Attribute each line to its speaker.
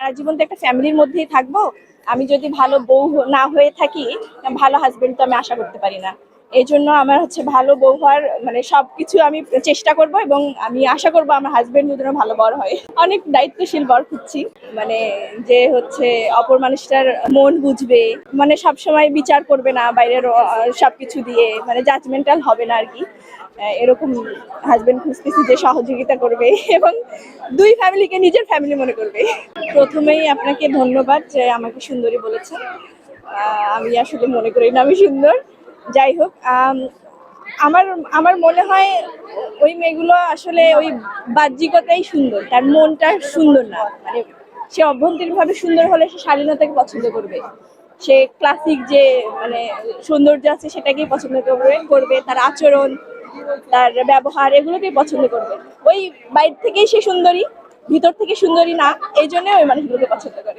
Speaker 1: সারা জীবন তো একটা ফ্যামিলির মধ্যেই থাকবো। আমি যদি ভালো বউ না হয়ে থাকি, ভালো হাজবেন্ড তো আমি আশা করতে পারি না। এই জন্য আমার হচ্ছে ভালো বউ হওয়ার মানে সবকিছু আমি চেষ্টা করব, এবং আমি আশা করব আমার হাজবেন্ড যেন ভালো বর হয়। অনেক দায়িত্বশীল বর খুঁজছি, মানে যে হচ্ছে অপর মানুষটার মন বুঝবে, মানে সবসময় বিচার করবে না বাইরের সবকিছু দিয়ে, মানে জাজমেন্টাল হবে না আর কি। এরকম হাজবেন্ড খুঁজতেছি যে সহযোগিতা করবে এবং দুই ফ্যামিলিকে নিজের ফ্যামিলি মনে করবে। প্রথমেই আপনাকে ধন্যবাদ যে আমাকে সুন্দরী বলেছেন। আমি আসলে মনে করি না আমি সুন্দর। যাই হোক, আমার আমার মনে হয় ওই মেয়েগুলো আসলে ওই বাহ্যিকতাই সুন্দর, তার মনটা সুন্দর না। মানে সে অভ্যন্তরীণভাবে সুন্দর হলে সে শালীনতাকে পছন্দ করবে, সে ক্লাসিক যে মানে সৌন্দর্য আছে সেটাকেই পছন্দ করবে, তার আচরণ, তার ব্যবহার এগুলোকেই পছন্দ করবে। ওই বাইরে থেকেই সে সুন্দরী, ভিতর থেকে সুন্দরী না, এই জন্য ওই মানুষগুলোকে পছন্দ করে।